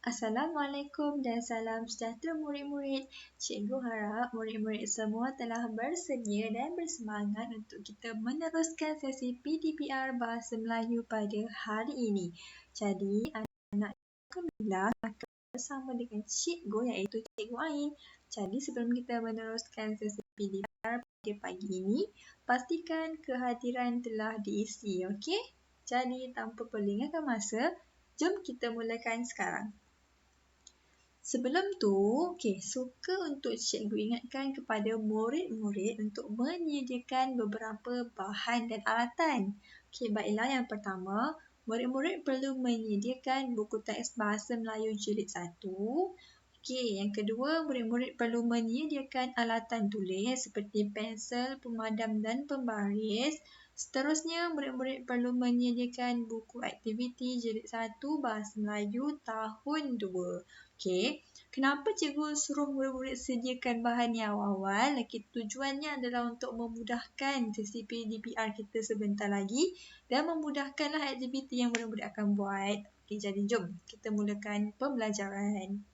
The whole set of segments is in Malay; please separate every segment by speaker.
Speaker 1: Assalamualaikum dan salam sejahtera murid-murid. Cikgu harap murid-murid semua telah bersedia dan bersemangat untuk kita meneruskan sesi PDPR Bahasa Melayu pada hari ini. Jadi, anak-anak Alhamdulillah akan bersama dengan cikgu iaitu Cikgu Ain. Jadi, sebelum kita meneruskan sesi PDPR pada pagi ini, pastikan kehadiran telah diisi, okey? Jadi, tanpa perlengahkan masa, jom kita mulakan sekarang. Sebelum tu, suka untuk cikgu ingatkan kepada murid-murid untuk menyediakan beberapa bahan dan alatan. Baiklah, yang pertama, murid-murid perlu menyediakan buku teks Bahasa Melayu Jilid 1. Yang kedua, murid-murid perlu menyediakan alatan tulis seperti pensel, pemadam dan pembaris. Seterusnya, murid-murid perlu menyediakan buku aktiviti Jilid 1 Bahasa Melayu tahun 2. Kenapa cikgu suruh murid-murid sediakan bahan ni awal-awal? Tujuannya adalah untuk memudahkan sesi PDPR kita sebentar lagi dan memudahkanlah aktiviti yang murid-murid akan buat. Jadi jom kita mulakan pembelajaran.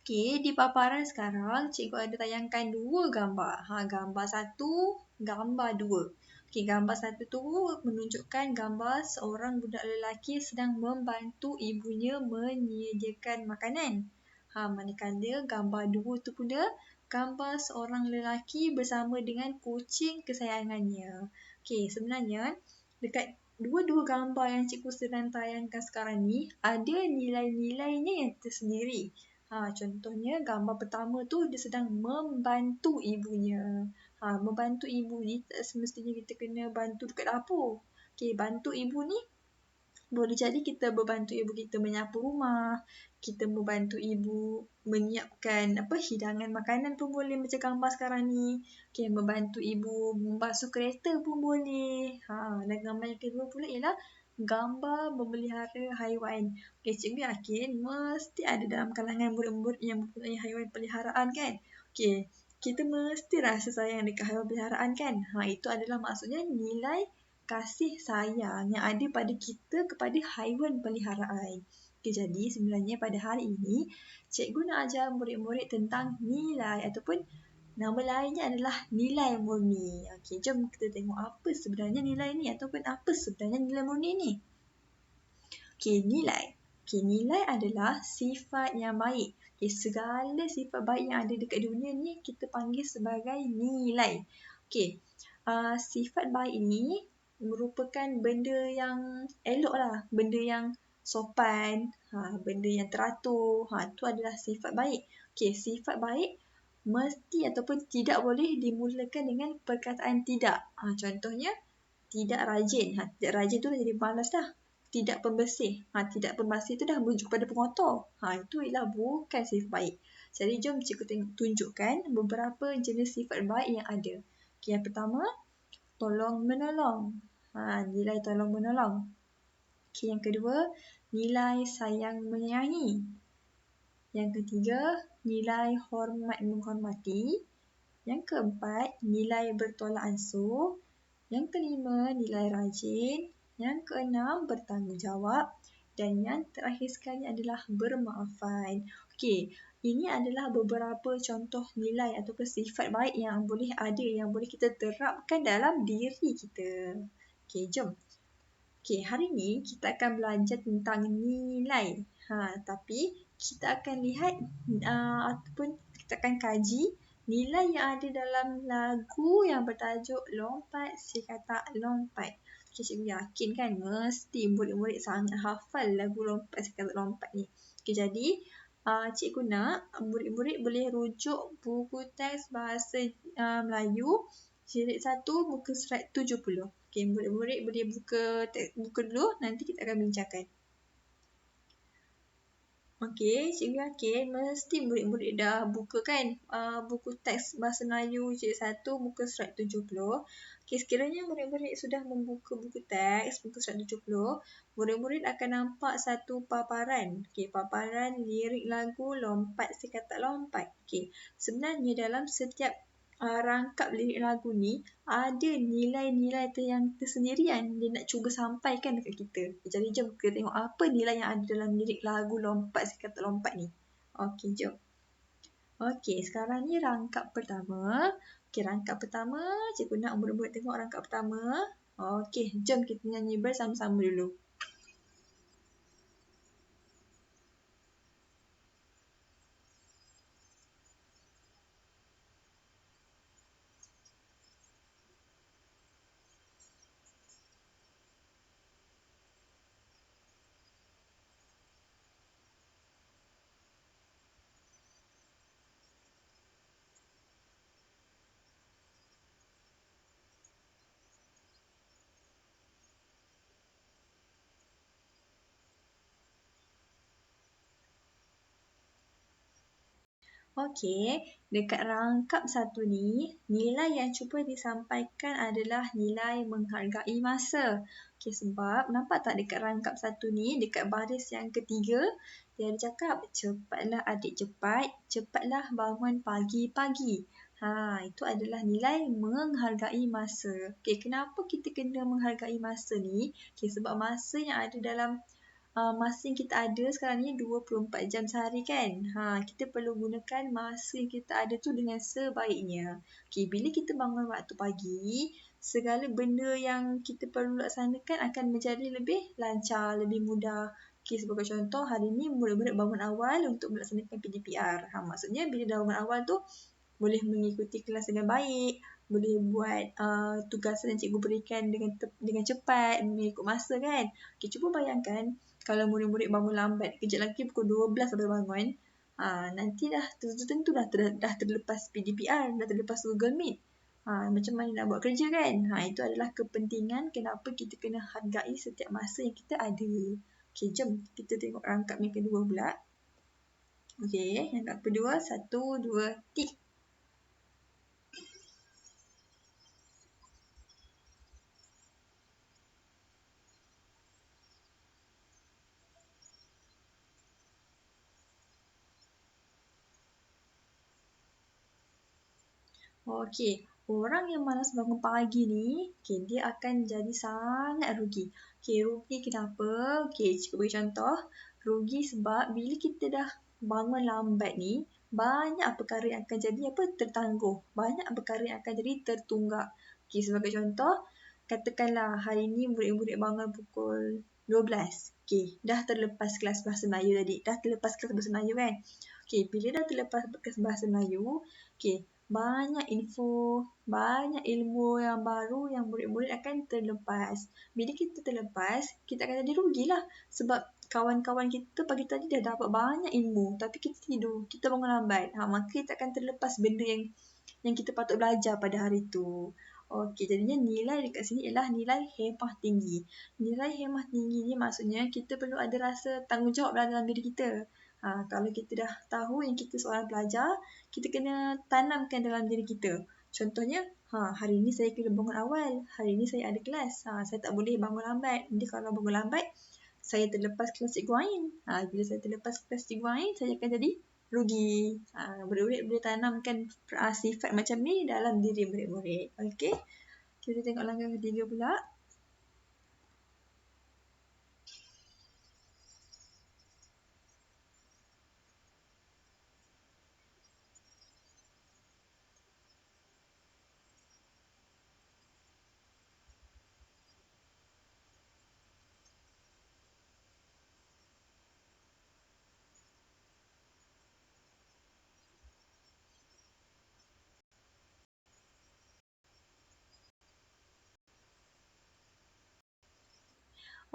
Speaker 1: Di paparan sekarang, cikgu ada tayangkan dua gambar. Gambar satu, gambar dua. Gambar satu tu menunjukkan gambar seorang budak lelaki sedang membantu ibunya menyediakan makanan. Manakala gambar dua tu pula gambar seorang lelaki bersama dengan kucing kesayangannya. Sebenarnya dekat dua-dua gambar yang cikgu sedang tayangkan sekarang ni ada nilai-nilainya yang tersendiri. Contohnya gambar pertama tu dia sedang membantu ibunya. Membantu ibu ni tak semestinya kita kena bantu dekat dapur. Bantu ibu ni boleh jadi kita membantu ibu kita menyapu rumah, kita membantu ibu menyiapkan hidangan makanan pun boleh macam gambar sekarang ni. Membantu ibu membasuh kereta pun boleh. Dan gambar yang kedua pula ialah gambar memelihara haiwan. Cikgu yakin mesti ada dalam kalangan murid-murid yang mempunyai haiwan peliharaan kan? Kita mesti rasa sayang dekat haiwan peliharaan kan? Itu adalah maksudnya nilai kasih sayang yang ada pada kita kepada haiwan peliharaan. Jadi sebenarnya pada hari ini, cikgu nak ajar murid-murid tentang nilai ataupun nama lainnya adalah nilai murni. Jom kita tengok apa sebenarnya nilai ni ataupun apa sebenarnya nilai murni ni. Nilai. Nilai adalah sifat yang baik. Segala sifat baik yang ada dekat dunia ni kita panggil sebagai nilai. Sifat baik ni merupakan benda yang elok lah. Benda yang sopan, benda yang teratur. Itu adalah sifat baik. Sifat baik mesti ataupun tidak boleh dimulakan dengan perkataan tidak. Contohnya, tidak rajin. Tidak rajin tu dah jadi malas dah. Tidak pembersih. Tidak pembersih tu dah merujuk kepada pengotor. Itu ialah bukan sifat baik. Jadi jom cikgu tunjukkan beberapa jenis sifat baik yang ada. Yang pertama, tolong menolong. Nilai tolong menolong. Yang kedua, nilai sayang menyayangi. Yang ketiga, nilai hormat menghormati. Yang keempat, nilai bertolak ansur. Yang kelima, nilai rajin. Yang keenam, bertanggungjawab. Dan yang terakhir sekali adalah bermaafan. Ini adalah beberapa contoh nilai ataupun sifat baik yang boleh ada, yang boleh kita terapkan dalam diri kita. Jom. Hari ni kita akan belajar tentang nilai. Tapi kita akan lihat ataupun kita akan kaji nilai yang ada dalam lagu yang bertajuk Lompat Si Katak Lompat. Cikgu yakin kan mesti murid-murid sangat hafal lagu Lompat Si Katak Lompat ni. Jadi cikgu nak murid-murid boleh rujuk buku teks Bahasa Melayu Jilid 1 muka surat 70. Murid-murid boleh buka buku dulu, nanti kita akan bincangkan. Cikgu yakin mesti murid-murid dah buka kan buku teks Bahasa Melayu Jilid 1 muka surat 70. Sekiranya murid-murid sudah membuka buku teks muka surat 70, murid-murid akan nampak satu paparan. Paparan lirik lagu Lompat Si Katak Lompat. Sebenarnya dalam setiap rangkap lirik lagu ni ada nilai-nilai yang tersendiri yang dia nak cuba sampaikan dekat kita. Jadi jom kita tengok apa nilai yang ada dalam lirik lagu Lompat Si Kata Lompat ni. Okey, jom. Okey, sekarang ni rangkap pertama. Okey, rangkap pertama. Cikgu nak murid-murid tengok rangkap pertama. Okey, jom kita nyanyi bersama-sama dulu. Okey, dekat rangkap satu ni, nilai yang cuba disampaikan adalah nilai menghargai masa. Okey, sebab nampak tak dekat rangkap satu ni, dekat baris yang ketiga, dia ada cakap, cepatlah adik cepat, cepatlah bangun pagi-pagi. Itu adalah nilai menghargai masa. Okey, kenapa kita kena menghargai masa ni? Okey, sebab masa yang ada dalam masa yang kita ada sekarang ni 24 jam sehari kan. Kita perlu gunakan masa yang kita ada tu dengan sebaiknya. Okay, bila kita bangun waktu pagi, segala benda yang kita perlu laksanakan akan menjadi lebih lancar, lebih mudah. Okay, sebagai contoh, hari ni murid-murid bangun awal untuk melaksanakan PDPR. Maksudnya bila dah bangun awal tu, boleh mengikuti kelas dengan baik, boleh buat tugasan yang cikgu berikan dengan cepat, mengikut masa kan. Okay, cuba bayangkan kalau murid-murid bangun lambat, kejap lagi pukul 12 baru bangun, nanti tentu dah terlepas PDPR, dah terlepas Google Meet. Macam mana nak buat kerja kan? Itu adalah kepentingan kenapa kita kena hargai setiap masa yang kita ada. Okay, jom kita tengok rangkap yang kedua pula. Okay, yang kedua, 1, 2, 3. Okey, orang yang malas bangun pagi ni, dia akan jadi sangat rugi. Rugi kenapa? Cikgu bagi contoh. Rugi sebab bila kita dah bangun lambat ni, banyak perkara yang akan jadi tertangguh. Banyak perkara yang akan jadi tertunggak. Sebagai contoh, katakanlah hari ni murid-murid bangun pukul 12. Dah terlepas kelas Bahasa Melayu tadi. Dah terlepas kelas Bahasa Melayu kan? Bila dah terlepas kelas Bahasa Melayu, banyak info, banyak ilmu yang baru yang murid-murid akan terlepas. Bila kita terlepas, kita akan jadi rugilah. Sebab kawan-kawan kita pagi tadi dah dapat banyak ilmu, tapi kita tidur, kita bangun lambat. Maka kita akan terlepas benda yang kita patut belajar pada hari itu. Okey, jadinya nilai dekat sini ialah nilai hemah tinggi. Nilai hemah tinggi ni maksudnya kita perlu ada rasa tanggungjawab dalam diri kita. Kalau kita dah tahu yang kita seorang pelajar, kita kena tanamkan dalam diri kita. Contohnya, hari ini saya kena bangun awal. Hari ini saya ada kelas. Saya tak boleh bangun lambat. Nanti kalau bangun lambat, saya terlepas kelas Cikgu Ain. Bila saya terlepas kelas Cikgu Ain, saya akan jadi rugi. Murid-murid boleh tanamkan sifat macam ni dalam diri murid-murid. Okey. Kita tengok langkah ketiga pula.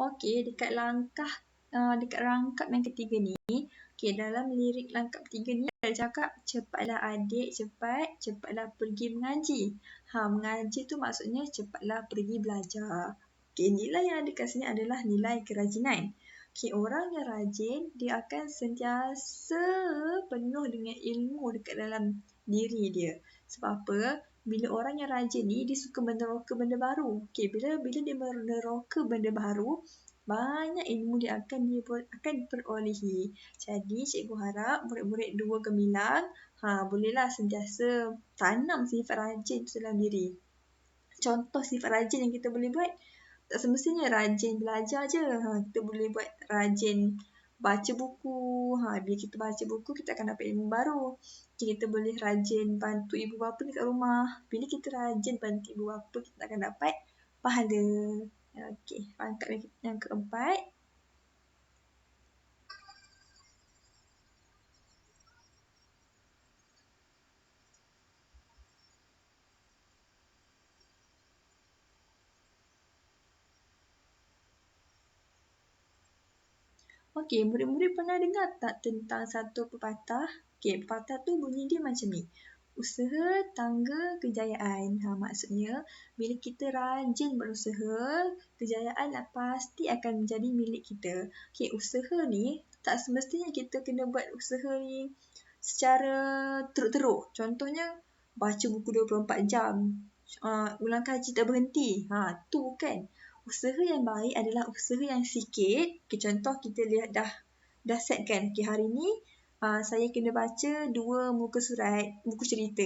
Speaker 1: Okey, dekat rangkap yang ketiga ni, dalam lirik rangkap ketiga ni ada cakap cepatlah adik cepat, cepatlah pergi mengaji. Mengaji tu maksudnya cepatlah pergi belajar. Nilai yang ada kat sini adalah nilai kerajinan. Orang yang rajin, dia akan sentiasa penuh dengan ilmu dekat dalam diri dia. Sebab apa? Bila orang yang rajin ni, dia suka meneroka benda baru. Bila dia meneroka benda baru, banyak ilmu dia akan diperolehi. Jadi cikgu harap murid-murid 2 gemilang bolehlah sentiasa tanam sifat rajin dalam diri. Contoh sifat rajin yang kita boleh buat, tak semestinya rajin belajar je. Kita boleh buat rajin baca buku. Bila kita baca buku, kita akan dapat ilmu baru. Kita boleh rajin bantu ibu bapa dekat rumah. Bila kita rajin bantu ibu bapa, kita akan dapat pahala. Okey, rangkap yang keempat. Okey, murid-murid pernah dengar tak tentang satu pepatah? Okey, pepatah tu bunyi dia macam ni. Usaha tangga kejayaan. Maksudnya, bila kita rajin berusaha, kejayaan pasti akan menjadi milik kita. Okey, usaha ni tak semestinya kita kena buat usaha ni secara teruk-teruk. Contohnya, baca buku 24 jam. Ulang kaji tak berhenti. Tu bukan. Usaha yang baik adalah usaha yang sikit. Okay, contoh kita lihat dah set kan. Okay, hari ni saya kena baca 2 muka surat, buku cerita.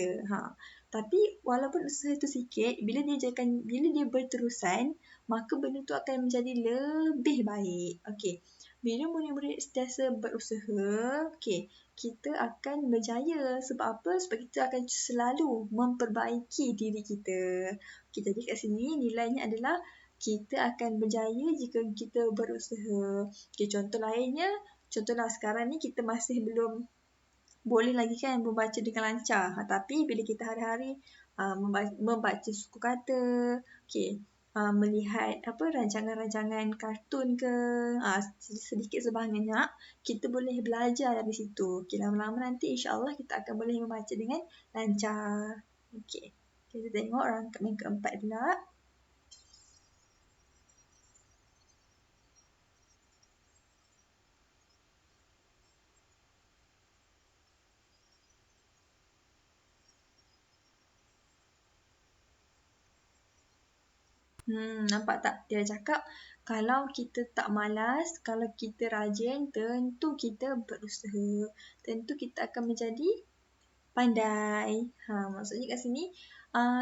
Speaker 1: Tapi walaupun usaha tu sikit, bila dia berterusan, maka benda tu akan menjadi lebih baik. Okay. Bila murid-murid sentiasa berusaha, okay, kita akan berjaya. Sebab apa? Sebab kita akan selalu memperbaiki diri kita. Okay, jadi kat sini nilainya adalah kita akan berjaya jika kita berusaha. Okay, contohlah sekarang ni kita masih belum boleh lagi kan membaca dengan lancar. Tapi bila kita hari-hari membaca suku kata, okay, melihat rancangan-rancangan kartun ke, sedikit sebanyak, kita boleh belajar dari situ. Okay, lama-lama nanti insya-Allah kita akan boleh membaca dengan lancar. Okay, kita tengok rangkap yang keempat pula. Nampak tak? Dia cakap, kalau kita tak malas, kalau kita rajin, tentu kita berusaha. Tentu kita akan menjadi pandai. Maksudnya kat sini,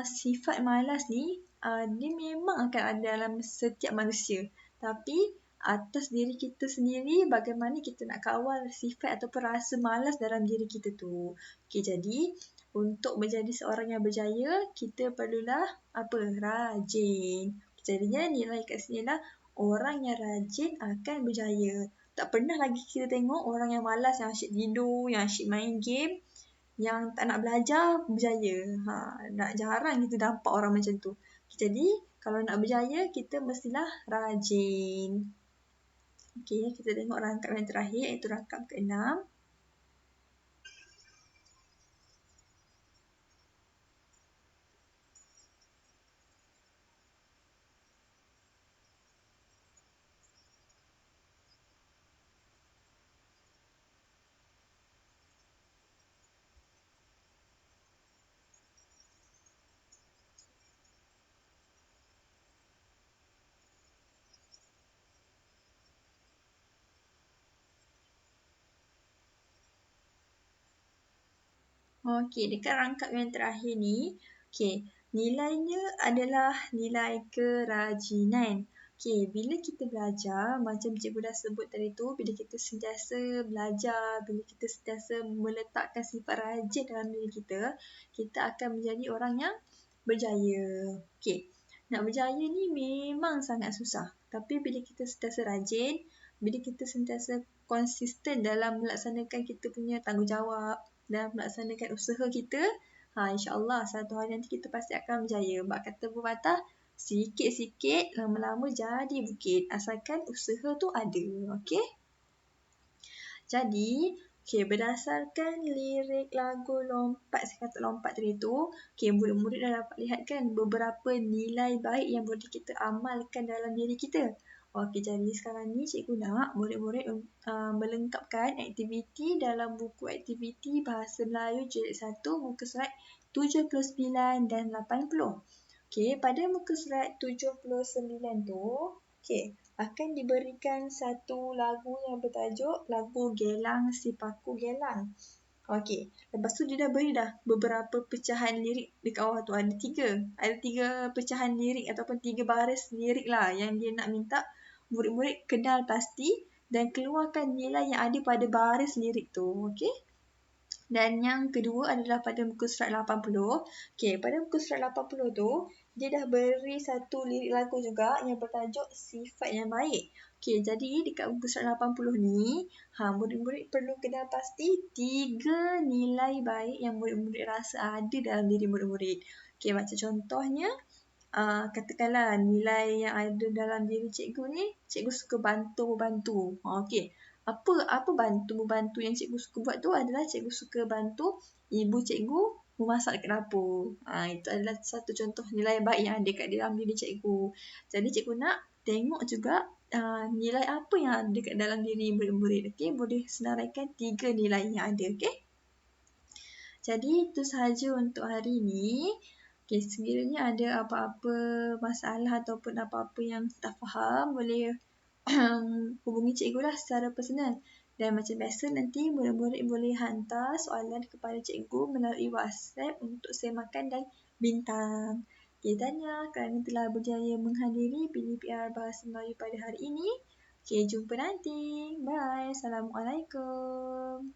Speaker 1: sifat malas ni, dia memang akan ada dalam setiap manusia. Tapi, atas diri kita sendiri, bagaimana kita nak kawal sifat ataupun rasa malas dalam diri kita tu. Okay, jadi, untuk menjadi seorang yang berjaya, kita perlulah rajin. Jadinya nilai kat sini lah, orang yang rajin akan berjaya. Tak pernah lagi kita tengok orang yang malas, yang asyik tidur, yang asyik main game, yang tak nak belajar, berjaya. Jarang kita nampak orang macam tu. Jadi, kalau nak berjaya, kita mestilah rajin. Okey, kita tengok rangkap yang terakhir, iaitu rangkap ke-6. Okey, dekat rangkap yang terakhir ni, okey, nilainya adalah nilai kerajinan. Okey, bila kita belajar, macam cikgu dah sebut tadi tu, bila kita sentiasa belajar, bila kita sentiasa meletakkan sifat rajin dalam diri kita, kita akan menjadi orang yang berjaya. Okey, nak berjaya ni memang sangat susah. Tapi bila kita sentiasa rajin, bila kita sentiasa konsisten dalam melaksanakan kita punya tanggungjawab, dan melaksanakan usaha kita, insya-Allah satu hari nanti kita pasti akan berjaya. Bab kata pepatah, sikit-sikit lama-lama jadi bukit, asalkan usaha tu ada. Okey? Jadi, berdasarkan lirik lagu Lompat Sekata Lompat tadi tu, murid-murid dah dapat lihat kan beberapa nilai baik yang boleh kita amalkan dalam diri kita. Jadi sekarang ni cikgu nak murid-murid melengkapkan aktiviti dalam buku aktiviti Bahasa Melayu Jilid 1 muka surat 79 dan 80. Pada muka surat 79 tu, akan diberikan satu lagu yang bertajuk lagu Gelang Si Paku Gelang. Okey, lepas tu dia dah beri dah beberapa pecahan lirik dekat bawah tu. Ada tiga pecahan lirik ataupun 3 baris lirik lah yang dia nak minta murid-murid kenal pasti dan keluarkan nilai yang ada pada baris lirik tu. Okey. Dan yang kedua adalah pada muka surat 80. Okey, pada muka surat 80 tu, dia dah beri satu lirik lagu juga yang bertajuk Sifat Yang Baik. Okey, jadi dekat muka surat 80 ni, murid-murid perlu kenal pasti 3 nilai baik yang murid-murid rasa ada dalam diri murid-murid. Okey, macam contohnya, katakanlah nilai yang ada dalam diri cikgu ni, cikgu suka bantu. Okey. Apa bantu yang cikgu suka buat tu adalah cikgu suka bantu ibu cikgu memasak dekat dapur. Itu adalah satu contoh nilai baik yang ada kat dalam diri cikgu. Jadi cikgu nak tengok juga nilai apa yang ada kat dalam diri murid-murid. Okey, boleh senaraikan 3 nilai yang ada. Okey. Jadi itu sahaja untuk hari ini. Okay, sekiranya ada apa-apa masalah ataupun apa-apa yang tak faham, boleh hubungi cikgu lah secara personal. Dan macam biasa nanti murid-murid boleh hantar soalan kepada cikgu melalui WhatsApp untuk semakan dan bintang. Okay, tanya kerana telah berjaya menghadiri PDPR Bahasa Melayu pada hari ini. Okay, jumpa nanti. Bye. Assalamualaikum.